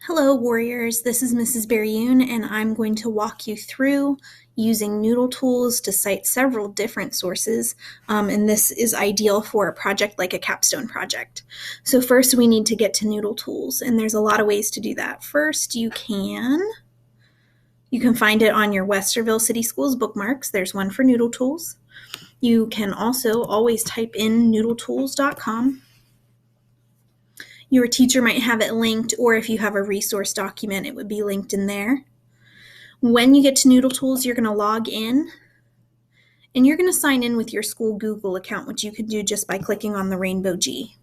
Hello, warriors. This is Mrs. Berrioun, and I'm going to walk you through using Noodletools to cite several different sources, and this is ideal for a project like a capstone project. So first, we need to get to Noodletools, and there's a lot of ways to do that. First, you can find it on your Westerville City Schools bookmarks. There's one for Noodletools. You can also always type in noodletools.com. Your teacher might have it linked, or if you have a resource document, it would be linked in there. When you get to Noodletools, you're going to log in, and you're going to sign in with your school Google account, which you can do just by clicking on the rainbow G.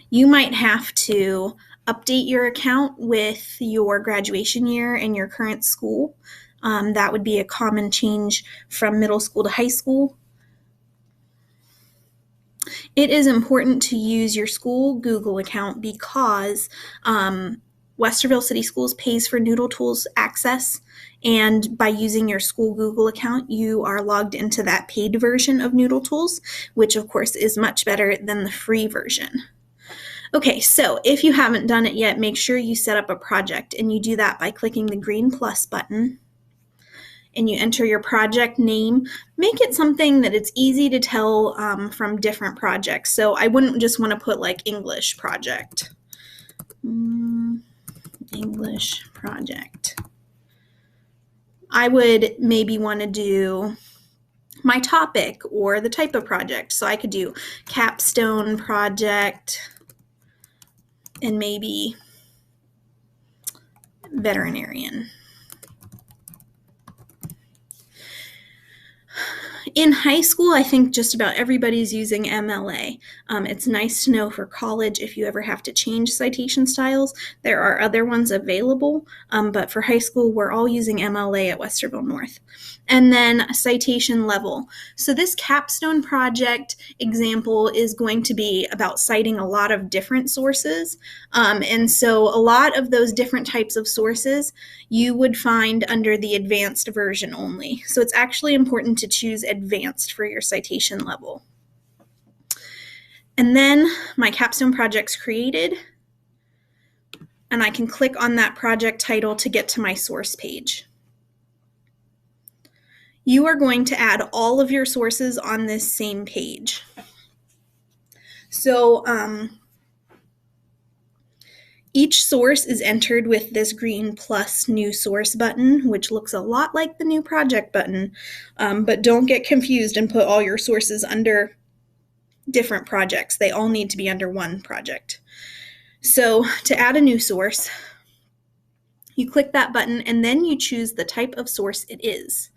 You might have to update your account with your graduation year and your current school. That would be a common change from middle school to high school. It is important to use your school Google account because Westerville City Schools pays for Noodletools access, and by using your school Google account, you are logged into that paid version of Noodletools, which of course is much better than the free version. Okay, so if you haven't done it yet, make sure you set up a project, and you do that by clicking the green plus button. And you enter your project name. Make it something that it's easy to tell from different projects. So I wouldn't just want to put like English project. English project. I would maybe want to do my topic or the type of project. So I could do capstone project and maybe veterinarian. In high school, I think just about everybody's using MLA. It's nice to know for college if you ever have to change citation styles. There are other ones available, but for high school, we're all using MLA at Westerville North. And then citation level. So this capstone project example is going to be about citing a lot of different sources. And so a lot of those different types of sources you would find under the advanced version only. So it's actually important to choose advanced for your citation level. And then my capstone project's created, and I can click on that project title to get to my source page. You are going to add all of your sources on this same page. So each source is entered with this green plus new source button, which looks a lot like the new project button, but don't get confused and put all your sources under different projects. They all need to be under one project. So to add a new source, you click that button and then you choose the type of source it is.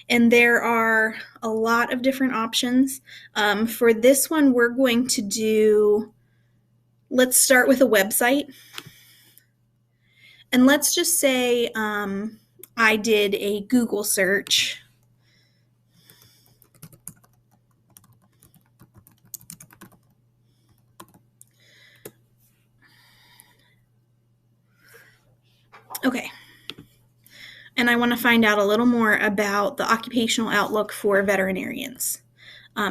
And there are a lot of different options. For this one, we're going to do, let's start with a website. And let's just say I did a Google search. Okay. And I want to find out a little more about the occupational outlook for veterinarians.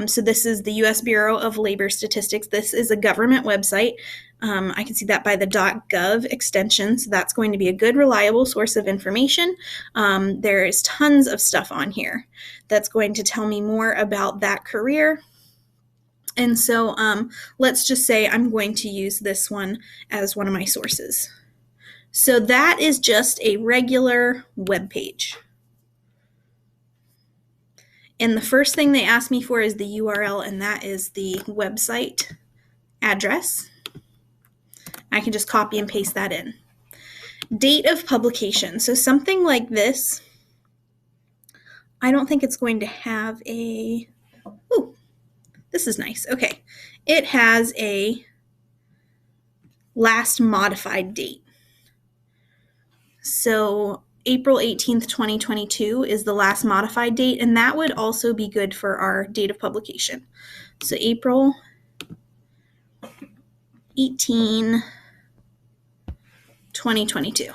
So this is the U.S. Bureau of Labor Statistics. This is a government website. I can see that by the .gov extension, so that's going to be a good, reliable source of information. There is tons of stuff on here that's going to tell me more about that career. And so let's just say I'm going to use this one as one of my sources. So that is just a regular web page. And the first thing they ask me for is the URL, and that is the website address. I can just copy and paste that in. Date of publication. So something like this, I don't think it's going to have a, ooh, this is nice. Okay, it has a last modified date. So April 18th, 2022 is the last modified date, and that would also be good for our date of publication. So April 18, 2022.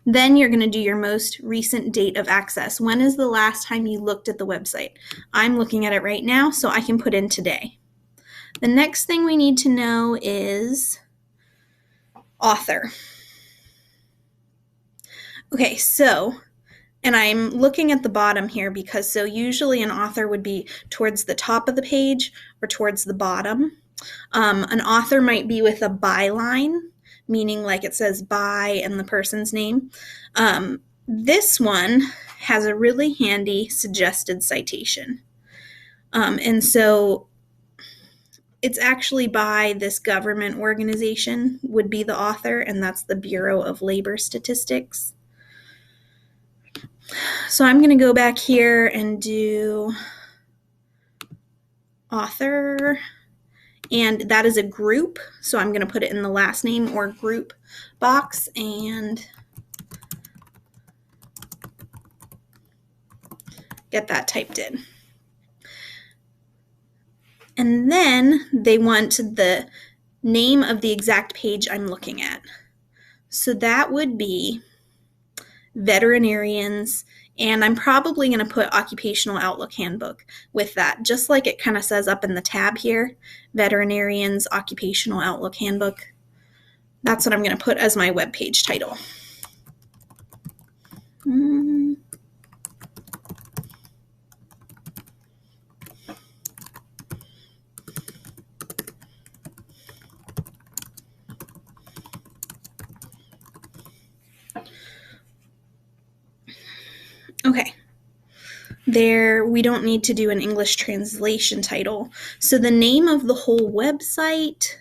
Then you're going to do your most recent date of access. When is the last time you looked at the website? I'm looking at it right now, so I can put in today. The next thing we need to know is author. Okay, so, and I'm looking at the bottom here because so usually an author would be towards the top of the page or towards the bottom. An author might be with a byline, meaning like it says by and the person's name. This one has a really handy suggested citation. And so it's actually by this government organization would be the author, and that's the Bureau of Labor Statistics. So I'm going to go back here and do author, and that is a group, so I'm going to put it in the last name or group box and get that typed in. And then they want the name of the exact page I'm looking at. So that would be veterinarians, and I'm probably going to put Occupational Outlook Handbook with that, just like it kind of says up in the tab here, veterinarians, Occupational Outlook Handbook. That's what I'm going to put as my web page title. Okay. There, we don't need to do an English translation title. So the name of the whole website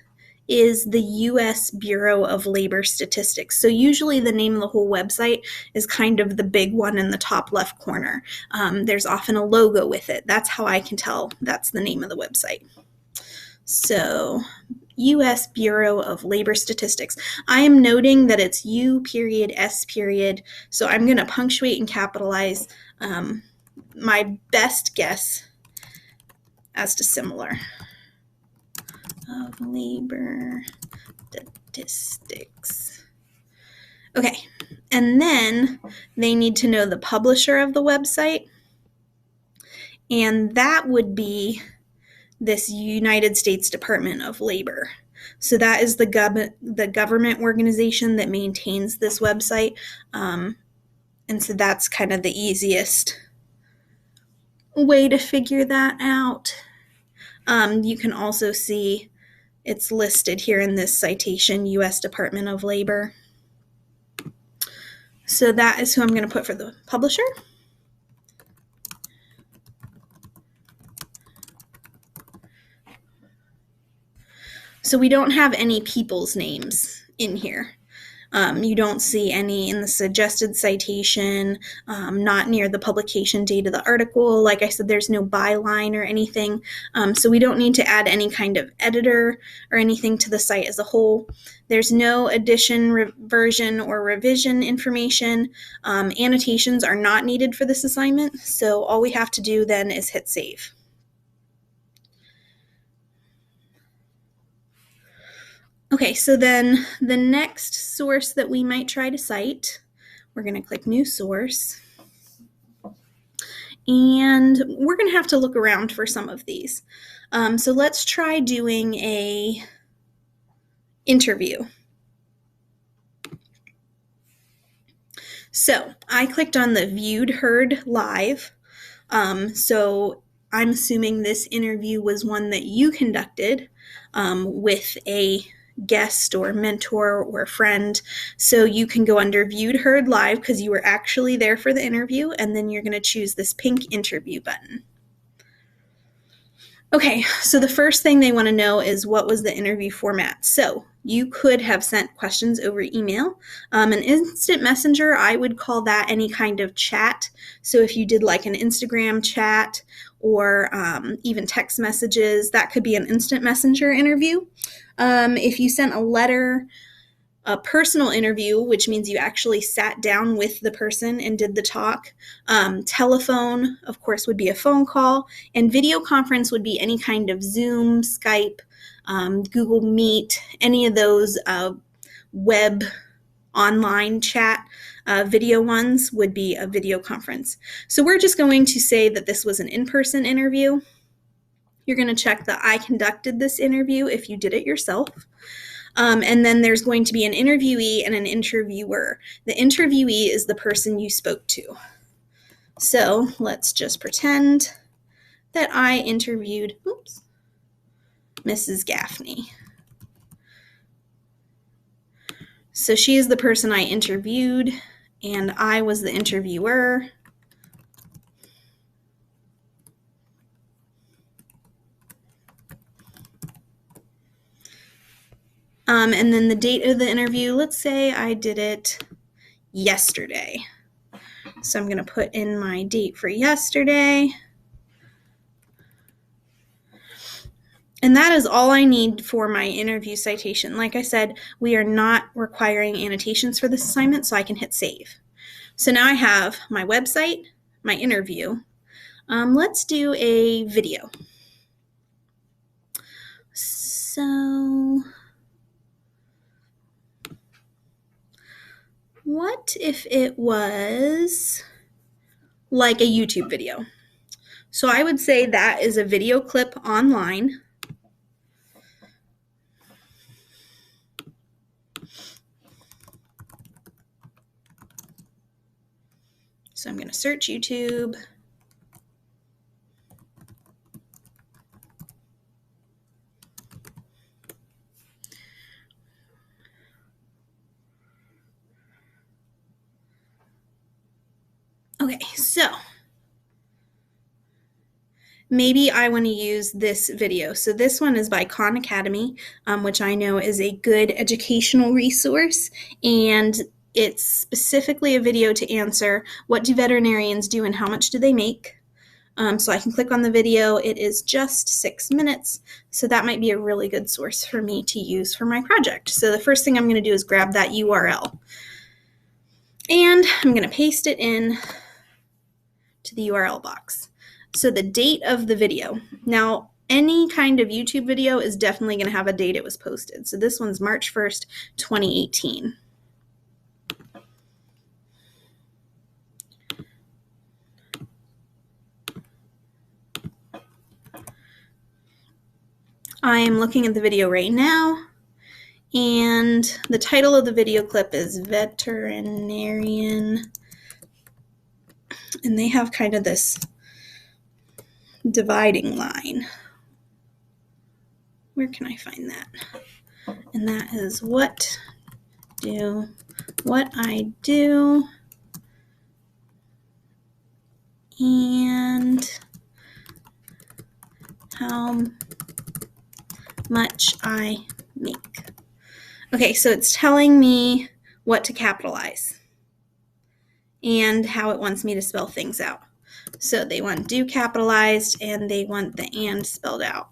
is the U.S. Bureau of Labor Statistics. So usually the name of the whole website is kind of the big one in the top left corner. There's often a logo with it. That's how I can tell that's the name of the website. So U.S. Bureau of Labor Statistics. I am noting that it's U.S. So I'm going to punctuate and capitalize my best guess as to similar of labor statistics. Okay, and then they need to know the publisher of the website, and that would be this United States Department of Labor. So that is the government organization that maintains this website, and so that's kind of the easiest way to figure that out. You can also see it's listed here in this citation, U.S. Department of Labor. So that is who I'm going to put for the publisher. So we don't have any people's names in here. You don't see any in the suggested citation, not near the publication date of the article. Like I said, there's no byline or anything. So we don't need to add any kind of editor or anything to the site as a whole. There's no addition, reversion, or revision information. Annotations are not needed for this assignment. So all we have to do then is hit save. Okay, so then the next source that we might try to cite, we're going to click New Source, and we're going to have to look around for some of these. So let's try doing a interview. So I clicked on the Viewed, Heard Live. So I'm assuming this interview was one that you conducted with a guest or mentor or friend. So you can go under Viewed, Heard Live because you were actually there for the interview, and then you're going to choose this pink interview button. Okay, so the first thing they want to know is what was the interview format. So you could have sent questions over email. An instant messenger, I would call that any kind of chat. So if you did like an Instagram chat or even text messages, that could be an instant messenger interview. If you sent a letter, a personal interview, which means you actually sat down with the person and did the talk. Telephone, of course, would be a phone call, and video conference would be any kind of Zoom, Skype, Google Meet, any of those web online chat video ones would be a video conference. So we're just going to say that this was an in-person interview. You're going to check that I conducted this interview if you did it yourself. And then there's going to be an interviewee and an interviewer. The interviewee is the person you spoke to. So let's just pretend that I interviewed, Mrs. Gaffney. So she is the person I interviewed, and I was the interviewer. And then the date of the interview, let's say I did it yesterday. So I'm going to put in my date for yesterday. And that is all I need for my interview citation. Like I said, we are not requiring annotations for this assignment, so I can hit save. So now I have my website, my interview. Let's do a video. So what if it was like a YouTube video? So I would say that is a video clip online. So I'm going to search YouTube. Okay, so maybe I want to use this video. So this one is by Khan Academy, which I know is a good educational resource, and it's specifically a video to answer what do veterinarians do and how much do they make. So I can click on the video. It is just 6 minutes, so that might be a really good source for me to use for my project. So the first thing I'm going to do is grab that URL, and I'm going to paste it in to the URL box. So the date of the video. Now, any kind of YouTube video is definitely going to have a date it was posted. So this one's March 1st, 2018. I am looking at the video right now, and the title of the video clip is Veterinarian, and they have kind of this dividing line. Where can I find that? And that is what I do, and how much I make. Okay, so it's telling me what to capitalize and how it wants me to spell things out. So they want do capitalized, and they want the and spelled out.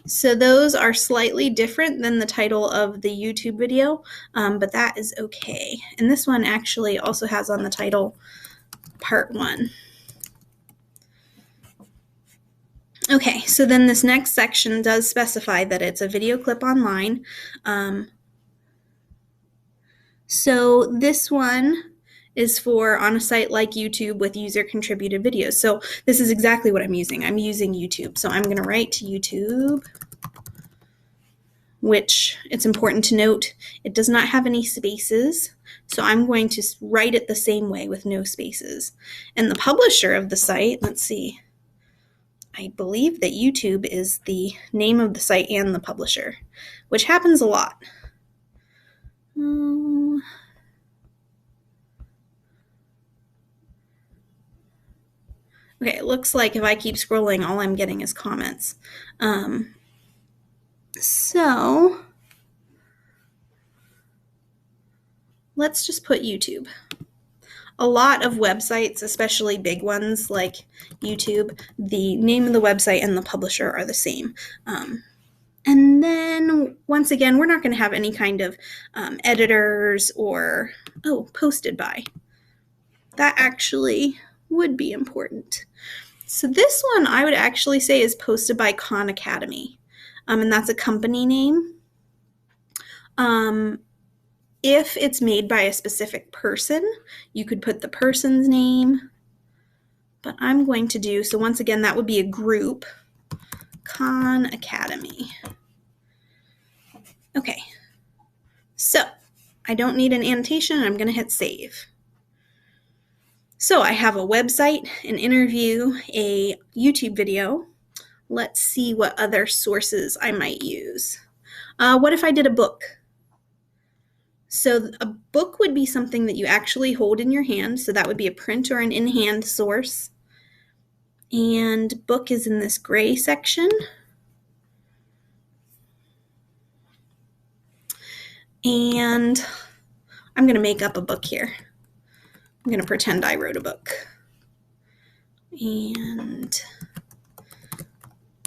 So those are slightly different than the title of the YouTube video, but that is okay. And this one actually also has on the title part 1. Okay, so then this next section does specify that it's a video clip online. So this one is for on a site like YouTube with user-contributed videos. So this is exactly what I'm using. I'm using YouTube. So I'm going to write to YouTube, which it's important to note, it does not have any spaces. So I'm going to write it the same way with no spaces. And the publisher of the site, let's see, I believe that YouTube is the name of the site and the publisher, which happens a lot. Okay, it looks like if I keep scrolling, all I'm getting is comments. So let's just put YouTube. A lot of websites, especially big ones like YouTube, the name of the website and the publisher are the same. And then, once again, we're not going to have any kind of editors or, posted by. That actually would be important. So this one I would actually say is posted by Khan Academy, and that's a company name. If it's made by a specific person, you could put the person's name, but I'm going to do, so once again, that would be a group, Khan Academy. Okay, I don't need an annotation, and I'm going to hit save. So I have a website, an interview, a YouTube video. Let's see what other sources I might use. What if I did a book? So a book would be something that you actually hold in your hand. So that would be a print or an in-hand source. And book is in this gray section. And I'm going to make up a book here. I'm going to pretend I wrote a book. And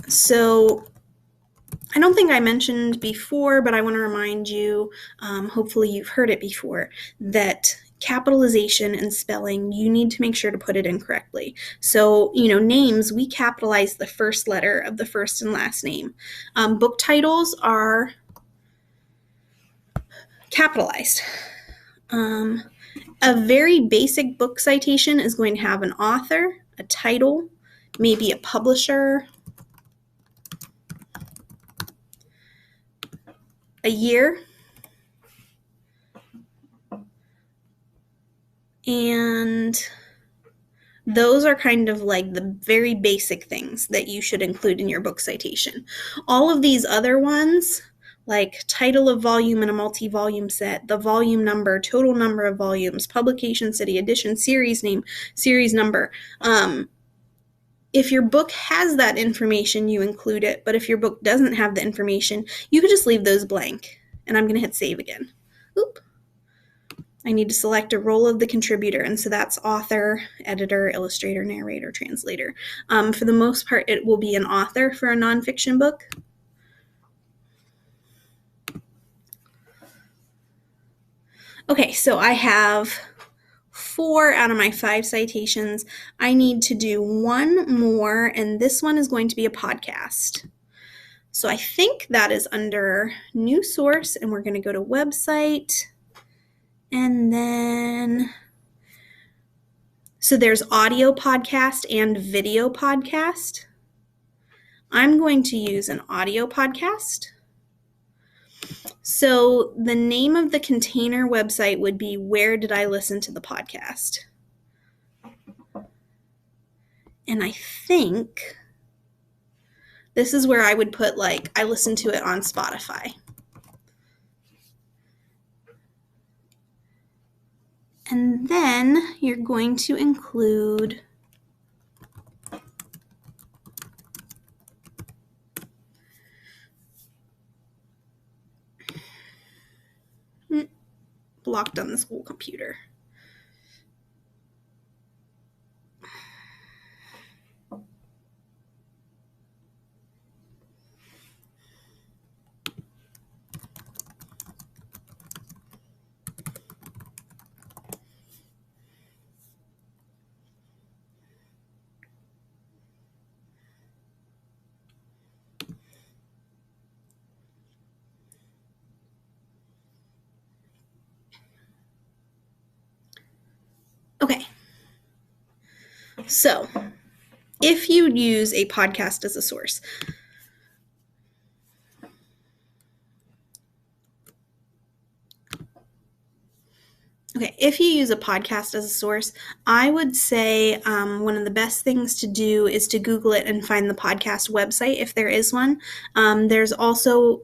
so I don't think I mentioned before, but I want to remind you, hopefully you've heard it before, that capitalization and spelling, you need to make sure to put it in correctly. So, names, we capitalize the first letter of the first and last name. Book titles are capitalized. A very basic book citation is going to have an author, a title, maybe a publisher, a year, and those are kind of like the very basic things that you should include in your book citation. All of these other ones, like title of volume in a multi-volume set, the volume number, total number of volumes, publication city, edition, series name, series number. If your book has that information, you include it, but if your book doesn't have the information, you could just leave those blank. And I'm going to hit save again. Oop. I need to select a role of the contributor, and so that's author, editor, illustrator, narrator, translator. For the most part, it will be an author for a nonfiction book. Okay, so I have 4 out of my 5 citations. I need to do one more, and this one is going to be a podcast. So I think that is under new source, and we're going to go to website, and then, so there's audio podcast and video podcast. I'm going to use an audio podcast. So the name of the container website would be Where Did I Listen to the Podcast? And I think this is where I would put, I listened to it on Spotify. And then you're going to include blocked on the school computer. Okay. So if you use a podcast as a source, if you use a podcast as a source, I would say one of the best things to do is to Google it and find the podcast website if there is one. There's also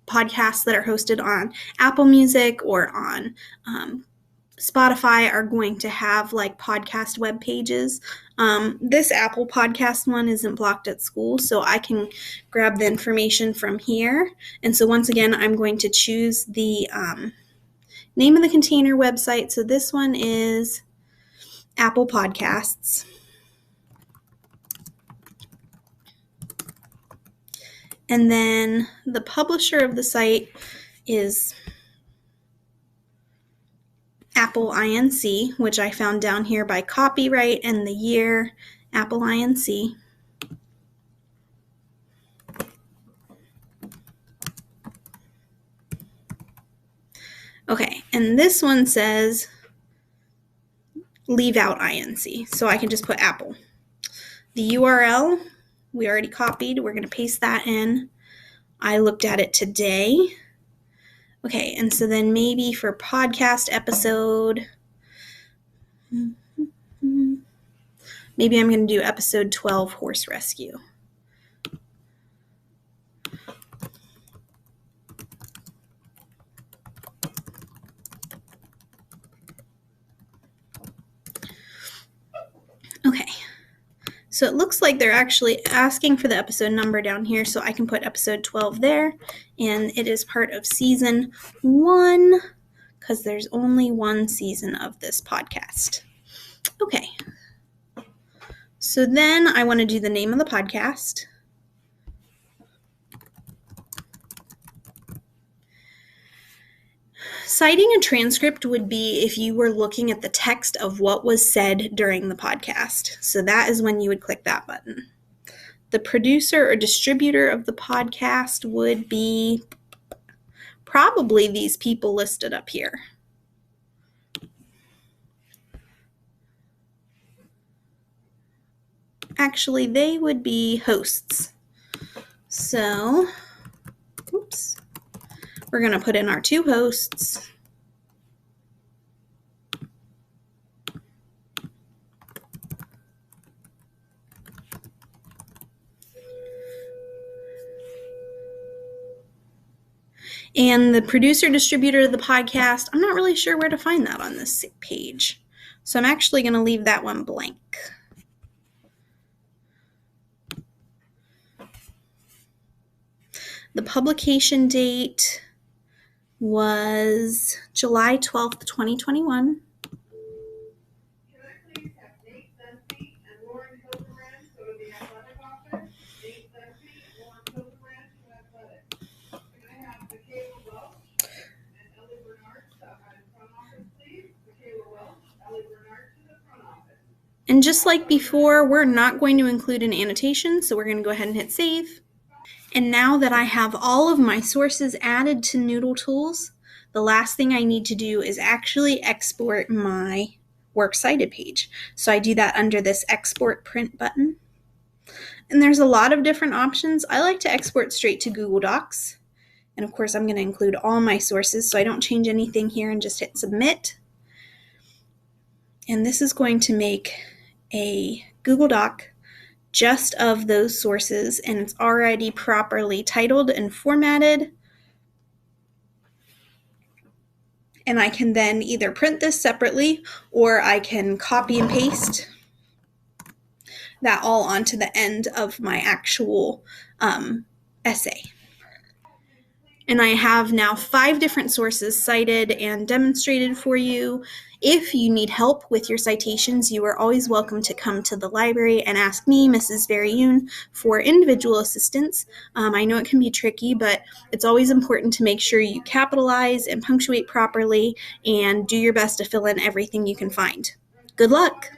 podcasts that are hosted on Apple Music or on Spotify are going to have podcast web pages. This Apple Podcast one isn't blocked at school, so I can grab the information from here. And so once again, I'm going to choose the name of the container website. So this one is Apple Podcasts. And then the publisher of the site is Apple Inc., which I found down here by copyright and the year, Apple Inc. Okay, and this one says leave out INC, so I can just put Apple. The URL, we already copied. We're going to paste that in. I looked at it today. Okay, and so then maybe for podcast episode, maybe I'm going to do episode 12, horse rescue. Okay, so it looks like they're actually asking for the episode number down here, so I can put episode 12 there, and it is part of season 1, because there's only one season of this podcast. Okay, so then I want to do the name of the podcast. Citing a transcript would be if you were looking at the text of what was said during the podcast. So that is when you would click that button. The producer or distributor of the podcast would be probably these people listed up here. Actually, they would be hosts. So, we're going to put in our 2 hosts. And the producer distributor of the podcast, I'm not really sure where to find that on this page. So I'm actually going to leave that one blank. The publication date was July 12th, 2021. And just like before, we're not going to include an annotation, so we're going to go ahead and hit save. And now that I have all of my sources added to Noodletools, the last thing I need to do is actually export my Works Cited page. So I do that under this Export Print button. And there's a lot of different options. I like to export straight to Google Docs. And of course, I'm going to include all my sources, so I don't change anything here and just hit Submit. And this is going to make a Google Doc just of those sources, and it's already properly titled and formatted. And I can then either print this separately, or I can copy and paste that all onto the end of my actual essay. And I have now 5 different sources cited and demonstrated for you. If you need help with your citations, you are always welcome to come to the library and ask me, Mrs. Berrioun, for individual assistance. I know it can be tricky, but it's always important to make sure you capitalize and punctuate properly and do your best to fill in everything you can find. Good luck!